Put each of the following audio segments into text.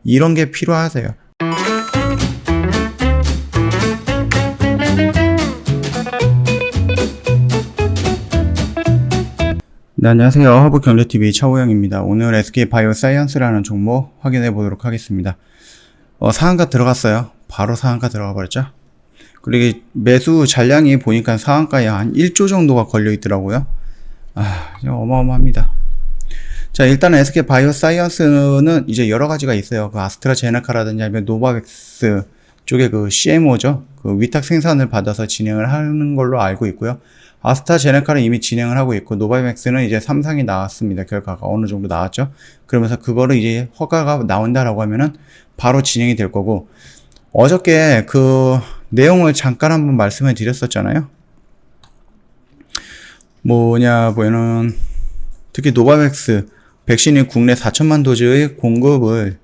이런 게 필요하세요. 네, 안녕하세요. 허브경제TV 차호영입니다. 오늘 SK바이오사이언스라는 종목 확인해 보도록 하겠습니다. 상한가 들어갔어요. 바로 상한가 들어가 버렸죠. 그리고 매수 잔량이 보니까 상한가에 한 1조 정도가 걸려 있더라고요. 어마어마합니다. 자, 일단은 SK바이오사이언스는 이제 여러 가지가 있어요. 그 아스트라제네카라든지 아니면 노바백스 쪽에 그 CMO죠. 그 위탁 생산을 받아서 진행을 하는 걸로 알고 있고요. 아스트라제네카는 이미 진행을 하고 있고, 노바백스는 이제 3상이 나왔습니다. 결과가 어느 정도 나왔죠. 그러면서 그거를 이제 허가가 나온다라고 하면은 바로 진행이 될 거고, 어저께 그 내용을 잠깐 한번 말씀을 드렸었잖아요. 뭐냐면은 특히 노바백스 백신이 국내 4천만 도즈의 공급을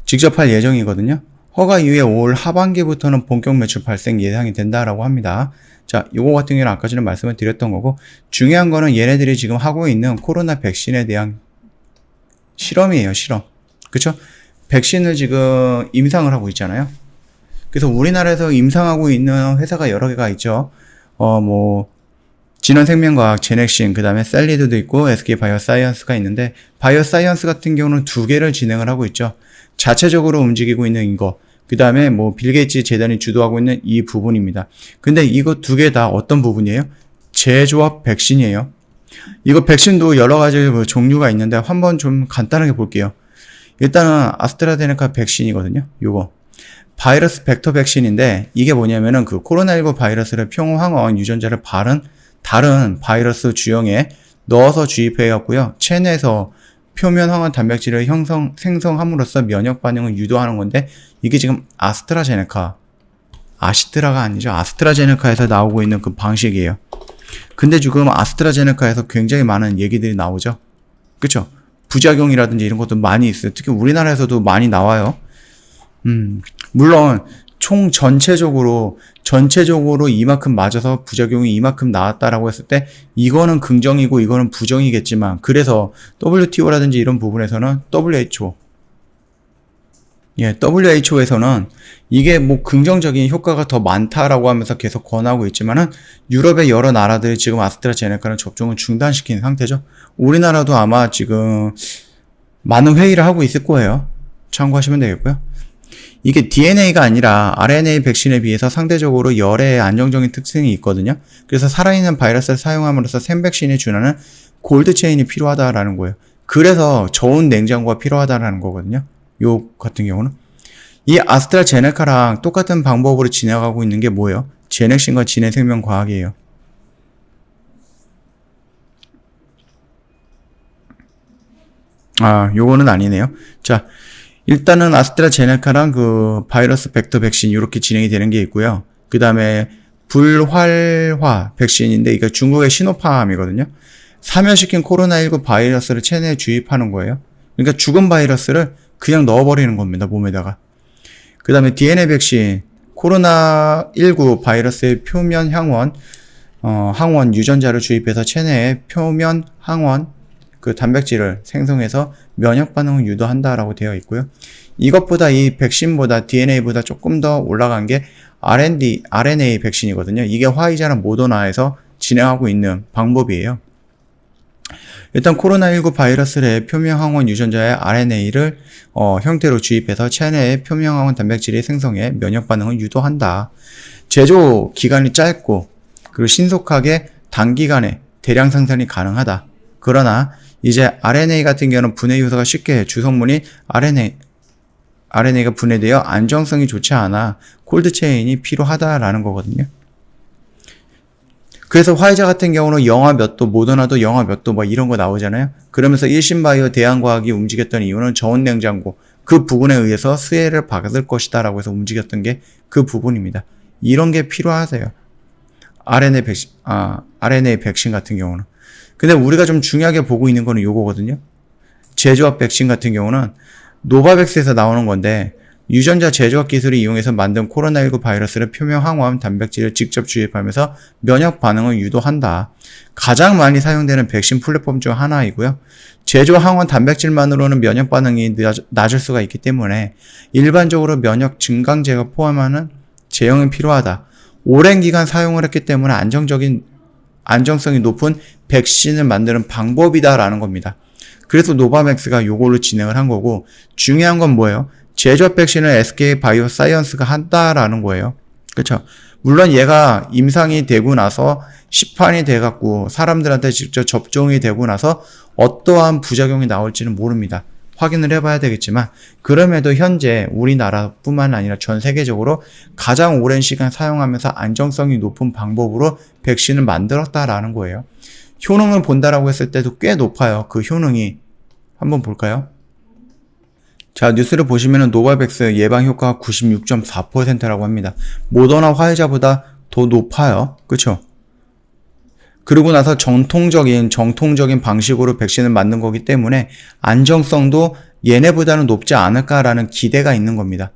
직접 할 예정이거든요. 허가 이후에 올 하반기부터는 본격 매출 발생 예상이 된다라고 합니다. 자, 요거 같은 경우는 아까 전에 말씀을 드렸던 거고, 중요한 거는 얘네들이 지금 하고 있는 코로나 백신에 대한 실험이에요, 실험. 그쵸? 백신을 지금 임상을 하고 있잖아요. 그래서 우리나라에서 임상하고 있는 회사가 여러 개가 있죠. 진원생명과학, 제넥신, 그 다음에 셀리드도 있고, SK바이오사이언스가 있는데, 바이오사이언스 같은 경우는 2개를 진행을 하고 있죠. 자체적으로 움직이고 있는 이거, 그 다음에 빌 게이츠 재단이 주도하고 있는 이 부분입니다. 근데 이거 2개 다 어떤 부분이에요? 제조업 백신이에요. 이거 백신도 여러 가지 종류가 있는데, 한번 좀 간단하게 볼게요. 일단은 아스트라제네카 백신이거든요. 요거. 바이러스 벡터 백신인데, 이게 뭐냐면은 그 코로나19 바이러스를 평화항원 유전자를 다른 바이러스 주형에 넣어서 주입해갖고요. 체내에서 표면 항원 단백질을 생성함으로써 면역 반응을 유도하는 건데, 이게 지금 아스트라제네카가 아니죠. 아스트라제네카에서 나오고 있는 그 방식이에요. 근데 지금 아스트라제네카에서 굉장히 많은 얘기들이 나오죠. 그쵸? 부작용이라든지 이런 것도 많이 있어요. 특히 우리나라에서도 많이 나와요. 물론 전체적으로 이만큼 맞아서 부작용이 이만큼 나왔다라고 했을 때 이거는 긍정이고 이거는 부정이겠지만, 그래서 WTO라든지 이런 부분에서는 WHO에서는 이게 긍정적인 효과가 더 많다라고 하면서 계속 권하고 있지만은, 유럽의 여러 나라들이 지금 아스트라제네카는 접종을 중단시킨 상태죠. 우리나라도 아마 지금 많은 회의를 하고 있을 거예요. 참고하시면 되겠고요. 이게 DNA가 아니라 RNA 백신에 비해서 상대적으로 열에 안정적인 특징이 있거든요. 그래서 살아있는 바이러스를 사용함으로써 생백신이 준하는 골드체인이 필요하다라는 거예요. 그래서 저온 냉장고가 필요하다라는 거거든요. 요 같은 경우는. 이 아스트라제네카랑 똑같은 방법으로 진행하고 있는 게 뭐예요? 제넥신과 진해생명과학이에요. 요거는 아니네요. 자, 일단은 아스트라제네카랑 그 바이러스 벡터 백신 이렇게 진행이 되는 게 있고요. 그 다음에 불활화 백신인데, 이거 중국의 시노팜이거든요. 사멸시킨 코로나19 바이러스를 체내에 주입하는 거예요. 그러니까 죽은 바이러스를 그냥 넣어버리는 겁니다, 몸에다가. 그 다음에 DNA 백신, 코로나19 바이러스의 표면 항원 유전자를 주입해서 체내에 표면 항원 그 단백질을 생성해서 면역 반응을 유도한다라고 되어 있고요. 이것보다 이 백신보다 DNA보다 조금 더 올라간 게 RNA 백신이거든요. 이게 화이자랑 모더나에서 진행하고 있는 방법이에요. 일단 코로나19 바이러스의 표면 항원 유전자의 RNA를 형태로 주입해서 체내의 표면 항원 단백질이 생성해 면역 반응을 유도한다. 제조 기간이 짧고 그리고 신속하게 단기간에 대량 생산이 가능하다. 그러나 이제 RNA 같은 경우는 분해 요소가 쉽게 주성분이 RNA가 분해되어 안정성이 좋지 않아 콜드체인이 필요하다라는 거거든요. 그래서 화이자 같은 경우는 영하 몇 도, 모더나도 영하 몇 도 이런 거 나오잖아요. 그러면서 일신바이오 대한과학이 움직였던 이유는 저온 냉장고 그 부분에 의해서 수혜를 받을 것이다라고 해서 움직였던 게 그 부분입니다. 이런 게 필요하세요. RNA 백신 같은 경우는. 근데 우리가 좀 중요하게 보고 있는 거는 요거거든요. 제조업 백신 같은 경우는 노바백스에서 나오는 건데, 유전자 제조학 기술을 이용해서 만든 코로나19 바이러스를 표면 항원 단백질을 직접 주입하면서 면역 반응을 유도한다. 가장 많이 사용되는 백신 플랫폼 중 하나이고요. 제조 항원 단백질만으로는 면역 반응이 낮을 수가 있기 때문에 일반적으로 면역 증강제가 포함하는 제형이 필요하다. 오랜 기간 사용을 했기 때문에 안정성이 높은 백신을 만드는 방법이다라는 겁니다. 그래서 노바맥스가 요걸로 진행을 한 거고, 중요한 건 뭐예요? 제조합 백신을 SK 바이오사이언스가 한다라는 거예요. 그렇죠? 물론 얘가 임상이 되고 나서 시판이 돼갖고 사람들한테 직접 접종이 되고 나서 어떠한 부작용이 나올지는 모릅니다. 확인을 해봐야 되겠지만, 그럼에도 현재 우리나라뿐만 아니라 전 세계적으로 가장 오랜 시간 사용하면서 안정성이 높은 방법으로 백신을 만들었다라는 거예요. 효능을 본다라고 했을 때도 꽤 높아요. 그 효능이. 한번 볼까요? 자, 뉴스를 보시면은 노바백스 예방 효과가 96.4%라고 합니다. 모더나 화이자보다 더 높아요. 그쵸? 그러고 나서 정통적인 방식으로 백신을 만든 거기 때문에 안정성도 얘네보다는 높지 않을까라는 기대가 있는 겁니다.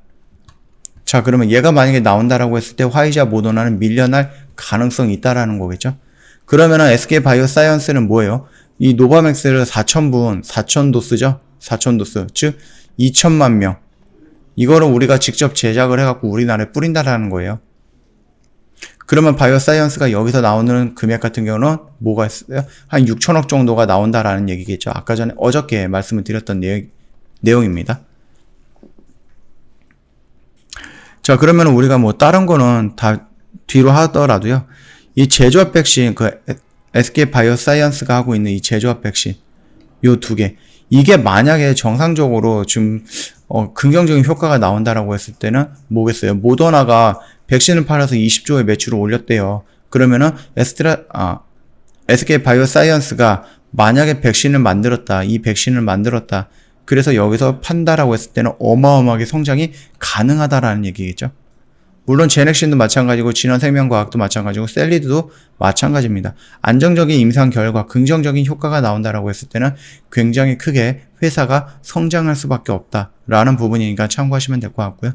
자, 그러면 얘가 만약에 나온다라고 했을 때 화이자, 모더나는 밀려날 가능성이 있다라는 거겠죠? 그러면은 SK 바이오사이언스는 뭐예요? 이 노바맥스를 4,000도스죠? 4,000도스. 즉, 2천만 명. 이거를 우리가 직접 제작을 해갖고 우리나라에 뿌린다라는 거예요. 그러면 바이오사이언스가 여기서 나오는 금액 같은 경우는 뭐가 있어요? 한 6천억 정도가 나온다라는 얘기겠죠. 아까 전에 어저께 말씀을 드렸던 내용입니다. 자, 그러면 우리가 뭐 다른 거는 다 뒤로 하더라도요. 이 제조합 백신, SK 바이오사이언스가 하고 있는 이 제조합 백신, 요 두 개. 이게 만약에 정상적으로 좀, 긍정적인 효과가 나온다라고 했을 때는 뭐겠어요? 모더나가 백신을 팔아서 20조의 매출을 올렸대요. 그러면은, SK 바이오사이언스가 만약에 이 백신을 만들었다. 그래서 여기서 판다라고 했을 때는 어마어마하게 성장이 가능하다라는 얘기겠죠. 물론 제넥신도 마찬가지고 진원생명과학도 마찬가지고 셀리드도 마찬가지입니다. 안정적인 임상 결과, 긍정적인 효과가 나온다라고 했을 때는 굉장히 크게 회사가 성장할 수밖에 없다라는 부분이니까 참고하시면 될 것 같고요.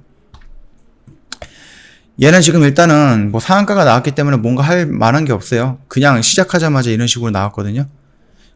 얘는 지금 일단은 뭐 상한가가 나왔기 때문에 뭔가 할 만한 게 없어요. 그냥 시작하자마자 이런 식으로 나왔거든요.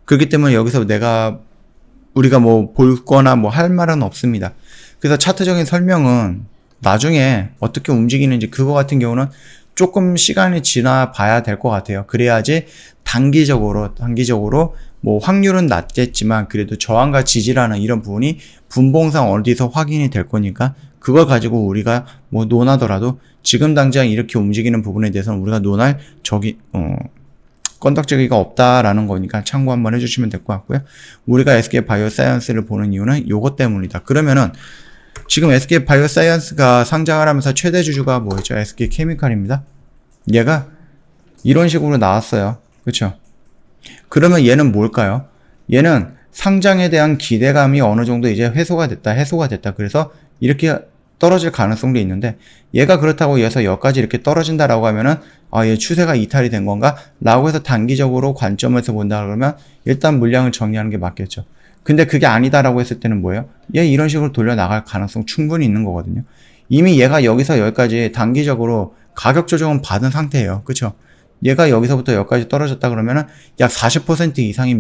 그렇기 때문에 여기서 우리가 뭐 볼 거나 뭐 할 말은 없습니다. 그래서 차트적인 설명은 나중에 어떻게 움직이는지 그거 같은 경우는 조금 시간이 지나 봐야 될 것 같아요. 그래야지 단기적으로 뭐 확률은 낮겠지만 그래도 저항과 지지라는 이런 부분이 분봉상 어디서 확인이 될 거니까 그걸 가지고 우리가 뭐 논하더라도 지금 당장 이렇게 움직이는 부분에 대해서는 우리가 논할 건덕지기가 없다라는 거니까 참고 한번 해주시면 될 것 같고요. 우리가 SK 바이오사이언스를 보는 이유는 요것 때문이다. 그러면은 지금 SK 바이오사이언스가 상장을 하면서 최대 주주가 뭐였죠? SK 케미칼입니다. 얘가 이런 식으로 나왔어요. 그렇죠? 그러면 얘는 뭘까요? 얘는 상장에 대한 기대감이 어느 정도 이제 해소가 됐다. 그래서 이렇게 떨어질 가능성도 있는데 얘가 그렇다고 해서 여기까지 이렇게 떨어진다라고 하면은 얘 추세가 이탈이 된 건가? 라고 해서 단기적으로 관점에서 본다 그러면 일단 물량을 정리하는 게 맞겠죠. 근데 그게 아니다라고 했을 때는 뭐예요? 얘 이런 식으로 돌려나갈 가능성 충분히 있는 거거든요. 이미 얘가 여기서 여기까지 단기적으로 가격 조정은 받은 상태예요. 그쵸? 얘가 여기서부터 여기까지 떨어졌다 그러면은 약 40% 이상이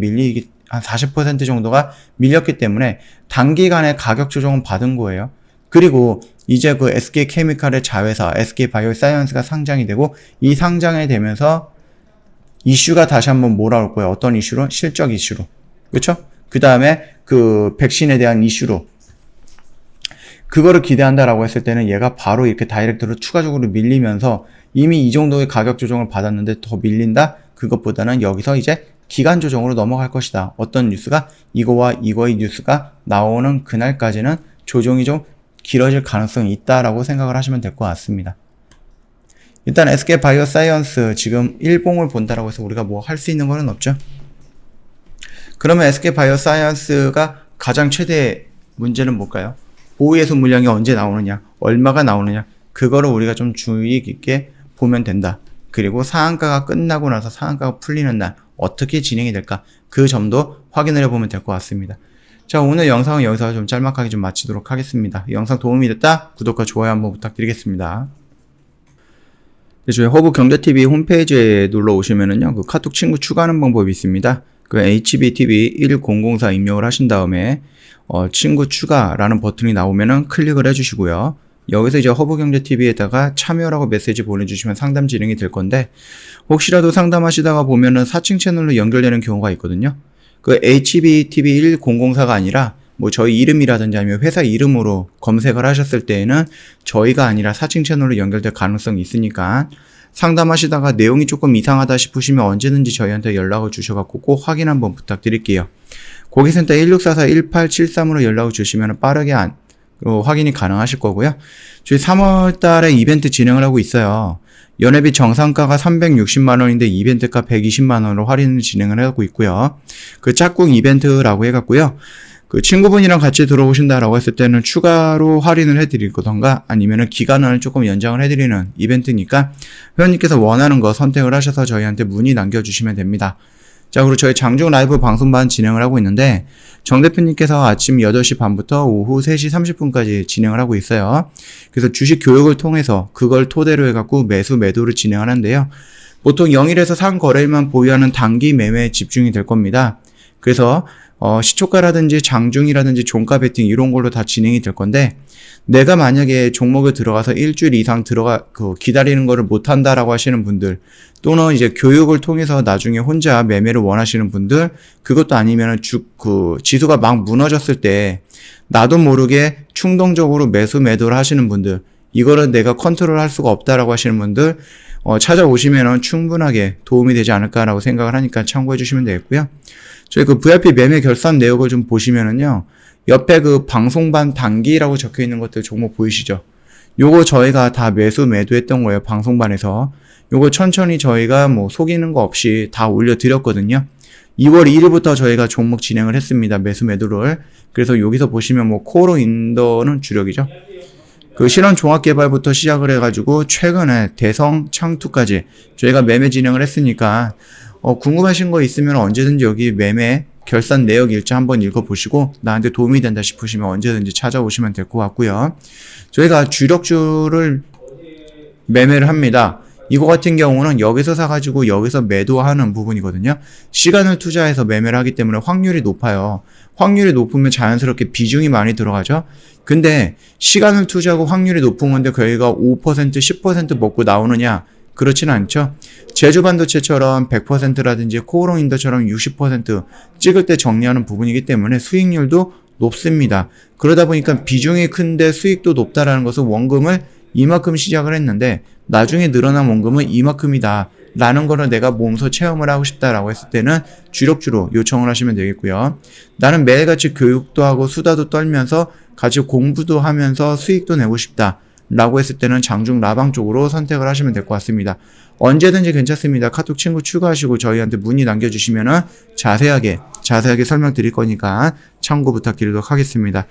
한 40% 정도가 밀렸기 때문에 단기간에 가격 조정은 받은 거예요. 그리고 이제 그 SK 케미칼의 자회사 SK 바이오사이언스가 상장이 되고 이 상장이 되면서 이슈가 다시 한번 몰아올 거예요. 어떤 이슈로? 실적 이슈로. 그쵸? 그 다음에 그 백신에 대한 이슈로 그거를 기대한다라고 했을 때는 얘가 바로 이렇게 다이렉트로 추가적으로 밀리면서 이미 이 정도의 가격 조정을 받았는데 더 밀린다? 그것보다는 여기서 이제 기간 조정으로 넘어갈 것이다. 어떤 뉴스가 이거와 이거의 뉴스가 나오는 그날까지는 조정이 좀 길어질 가능성이 있다라고 생각을 하시면 될 것 같습니다. 일단 SK 바이오사이언스 지금 일봉을 본다라고 해서 우리가 뭐 할 수 있는 거는 없죠. 그러면 SK 바이오사이언스가 가장 최대 문제는 뭘까요? 보유예수 물량이 언제 나오느냐, 얼마가 나오느냐, 그거를 우리가 좀 주의 깊게 보면 된다. 그리고 상한가가 끝나고 나서 상한가가 풀리는 날 어떻게 진행이 될까, 그 점도 확인을 해보면 될 것 같습니다. 자, 오늘 영상은 여기서 좀 짤막하게 좀 마치도록 하겠습니다. 영상 도움이 됐다? 구독과 좋아요 한번 부탁드리겠습니다. 저희 허브경제TV 홈페이지에 놀러 오시면은요, 그 카톡 친구 추가하는 방법이 있습니다. 그 HBTV1004 입력을 하신 다음에, 친구 추가라는 버튼이 나오면은 클릭을 해주시고요. 여기서 이제 허브경제TV에다가 참여라고 메시지 보내주시면 상담 진행이 될 건데, 혹시라도 상담하시다가 보면은 사칭 채널로 연결되는 경우가 있거든요. 그 HBTV1004가 아니라 뭐 저희 이름이라든지 아니면 회사 이름으로 검색을 하셨을 때에는 저희가 아니라 사칭 채널로 연결될 가능성이 있으니까 상담하시다가 내용이 조금 이상하다 싶으시면 언제든지 저희한테 연락을 주셔갖고 꼭 확인 한번 부탁드릴게요. 고객센터 1644-1873으로 연락을 주시면 빠르게 확인이 가능하실 거고요. 저희 3월 달에 이벤트 진행을 하고 있어요. 연회비 정상가가 360만원인데 이벤트가 120만원으로 할인을 진행을 하고 있고요. 그 짝꿍 이벤트라고 해갖고요. 그 친구분이랑 같이 들어오신다라고 했을 때는 추가로 할인을 해드릴 거던가 아니면은 기간을 조금 연장을 해드리는 이벤트니까 회원님께서 원하는 거 선택을 하셔서 저희한테 문의 남겨주시면 됩니다. 자, 그리고 저희 장중 라이브 방송반 진행을 하고 있는데 정 대표님께서 아침 8시 반부터 오후 3시 30분까지 진행을 하고 있어요. 그래서 주식 교육을 통해서 그걸 토대로 해갖고 매도를 진행하는데요. 보통 영일에서 상거래일만 보유하는 단기 매매에 집중이 될 겁니다. 그래서 시초가라든지 장중이라든지 종가 베팅 이런 걸로 다 진행이 될 건데 내가 만약에 종목에 들어가서 일주일 이상 기다리는 거를 못 한다라고 하시는 분들 또는 이제 교육을 통해서 나중에 혼자 매매를 원하시는 분들 그것도 아니면은 지수가 막 무너졌을 때 나도 모르게 충동적으로 매도를 하시는 분들 이거를 내가 컨트롤 할 수가 없다라고 하시는 분들 찾아오시면은 충분하게 도움이 되지 않을까라고 생각을 하니까 참고해 주시면 되겠고요. 저희 그 VIP 매매 결산 내역을 좀 보시면은요. 옆에 그 방송반 단기라고 적혀 있는 것들 종목 보이시죠? 요거 저희가 다 매도했던 거예요. 방송반에서. 요거 천천히 저희가 뭐 속이는 거 없이 다 올려드렸거든요. 2월 1일부터 저희가 종목 진행을 했습니다. 매도를. 그래서 여기서 보시면 뭐 코어로 인더는 주력이죠. 그 실현 종합 개발부터 시작을 해가지고 최근에 대성 창투까지 저희가 매매 진행을 했으니까 궁금하신 거 있으면 언제든지 여기 매매 결산 내역 일자 한번 읽어보시고 나한테 도움이 된다 싶으시면 언제든지 찾아오시면 될 것 같고요. 저희가 주력주를 매매를 합니다. 이거 같은 경우는 여기서 사가지고 여기서 매도하는 부분이거든요. 시간을 투자해서 매매를 하기 때문에 확률이 높아요. 확률이 높으면 자연스럽게 비중이 많이 들어가죠. 근데 시간을 투자하고 확률이 높은 건데 저희가 5%, 10% 먹고 나오느냐? 그렇지는 않죠. 제주반도체처럼 100%라든지 코오롱인더처럼 60% 찍을 때 정리하는 부분이기 때문에 수익률도 높습니다. 그러다 보니까 비중이 큰데 수익도 높다라는 것은 원금을 이만큼 시작을 했는데 나중에 늘어난 원금은 이만큼이다 라는 거를 내가 몸소 체험을 하고 싶다라고 했을 때는 주력주로 요청을 하시면 되겠고요. 나는 매일같이 교육도 하고 수다도 떨면서 같이 공부도 하면서 수익도 내고 싶다 라고 했을 때는 장중 라방 쪽으로 선택을 하시면 될 것 같습니다. 언제든지 괜찮습니다. 카톡 친구 추가하시고 저희한테 문의 남겨주시면은 자세하게 설명드릴 거니까 참고 부탁드리도록 하겠습니다.